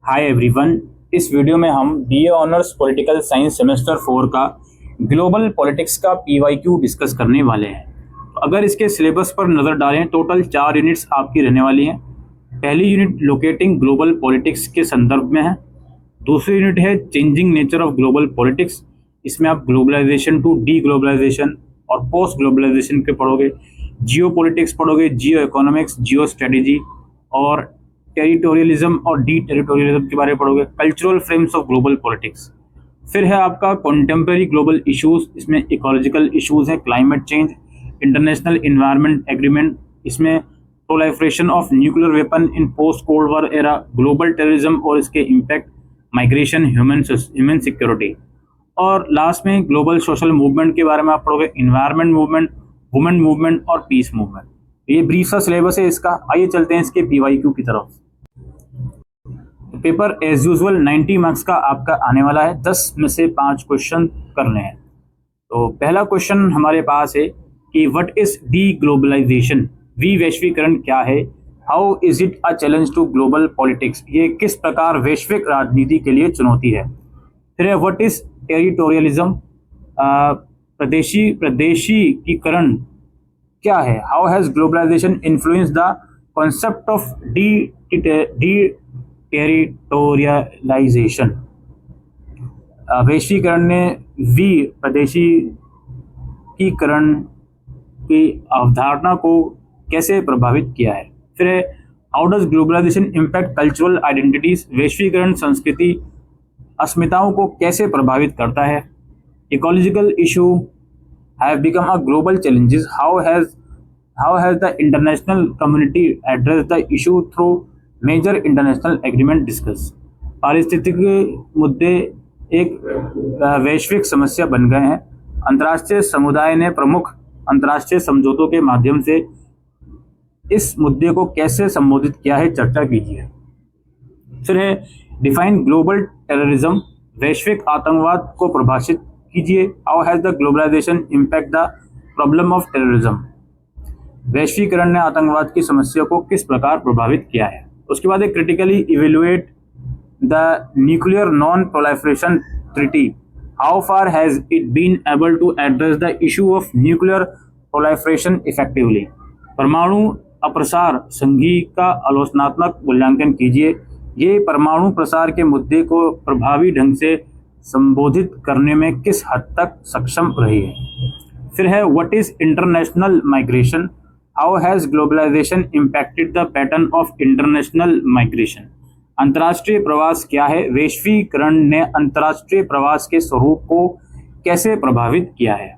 Hi everyone. इस video में हम BA honours political science semester 4 का ग्लोबल पॉलिटिक्स का पीवाईक्यू डिस्कस करने वाले हैं। तो अगर इसके सिलेबस पर नज़र डालें, टोटल 4 यूनिट्स आपकी रहने वाली हैं। पहली यूनिट लोकेटिंग ग्लोबल पॉलिटिक्स के संदर्भ में है। दूसरी यूनिट है changing nature of global politics. इसमें आप ग्लोबलाइजेशन टू डी ग्लोबलाइजेशन और पोस्ट ग्लोबलाइजेशन के पढ़ोगे। जियो पॉलिटिक्स पढ़ोगे, जियो इकोनॉमिक्स, जियो स्ट्रेटेजी और टेरिटोरियलिज्म और डी टेरिटोरियलिज्म के बारे में पढ़ोगे। Cultural frames of global politics. फिर है आपका कॉन्टेम्प्रेरी ग्लोबल इश्यूज। इसमें इकोलॉजिकल इश्यूज है, climate change, international environment agreement, इसमें proliferation of nuclear weapon in post cold war era, global terrorism और इसके इम्पैक्ट, माइग्रेशन, ह्यूमन सिक्योरिटी। और लास्ट में ग्लोबल सोशल मूवमेंट के बारे में आप पढ़ोगे, इन्वायरमेंट मूवमेंट, वुमेन मूवमेंट और पीस मूवमेंट। ये ब्रीफ सा सिलेबस है इसका। आइए चलते हैं इसके पीवाईक्यू की तरफ। पेपर एज यूजुअल 90 मार्क्स का आपका आने वाला है। 10 में से 5 क्वेश्चन करने हैं। तो पहला क्वेश्चन हमारे पास है कि व्हाट इज डी ग्लोबलाइजेशन, वैश्वीकरण क्या है, how is it a challenge to global politics, ये किस प्रकार वैश्विक राजनीति के लिए चुनौती है। फिर है व्हाट इज टेरिटोरियलिज्म, प्रदेशीकरण क्या है, how has globalization influence the concept of deterritorialization. वैश्वीकरण ने प्रदेशीकरण की अवधारणा को कैसे प्रभावित किया है। फिर how does globalization impact cultural identities, वैश्वीकरण संस्कृति अस्मिताओं को कैसे प्रभावित करता है। Ecological issue have become a global challenges, how has the international community address the issue through major international agreement discuss. पारिस्थितिक मुद्दे एक वैश्विक समस्या बन गए हैं। अंतर्राष्ट्रीय समुदाय ने प्रमुख अंतर्राष्ट्रीय समझौतों के माध्यम से इस मुद्दे को कैसे संबोधित किया है, चर्चा कीजिए। फिर है डिफाइन ग्लोबल टेररिज्म, वैश्विक आतंकवाद को परिभाषित कीजिए। How has the globalization impact the problem of terrorism, वैश्वीकरण ने आतंकवाद की समस्या को किस प्रकार प्रभावित किया है। उसके बाद एक critically evaluate the nuclear non proliferation treaty, how far has it been able to address the issue of nuclear proliferation effectively, परमाणु अप्रसार संधि का आलोचनात्मक मूल्यांकन कीजिए। ये परमाणु प्रसार के मुद्दे को प्रभावी ढंग से संबोधित करने में किस हद तक सक्षम रही है। फिर है what is international migration, how has globalization impacted the pattern of international migration, अंतर्राष्ट्रीय प्रवास क्या है, वैश्वीकरण ने अंतर्राष्ट्रीय प्रवास के स्वरूप को कैसे प्रभावित किया है।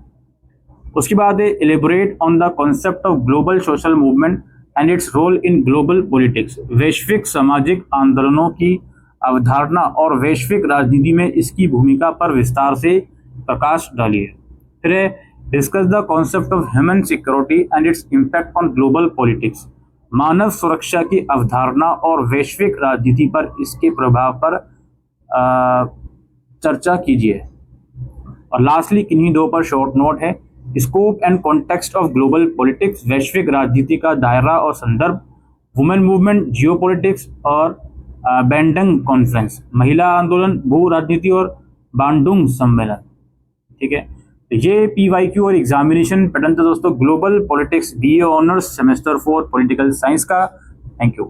उसके बाद elaborate on the concept of global social movement and its role in global politics, वैश्विक सामाजिक आंदोलनों की अवधारणा और वैश्विक राजनीति में इसकी भूमिका पर विस्तार से प्रकाश डालिए। फिर discuss the concept of human security and its impact on global politics, मानव सुरक्षा की अवधारणा और वैश्विक राजनीति पर इसके प्रभाव पर चर्चा कीजिए। और लास्टली किन्हीं दो पर शॉर्ट नोट है, scope and context of global politics, वैश्विक राजनीति का दायरा और संदर्भ, वुमेन मूवमेंट, जियो पॉलिटिक्स और बैंडंग कॉन्फ्रेंस, महिला आंदोलन, भू राजनीति और बांडुंग सम्मेलन। ठीक है, तो ये पीवाईक्यू और एग्जामिनेशन पैटर्न था दोस्तों global politics BA honours semester 4 political science का। Thank you.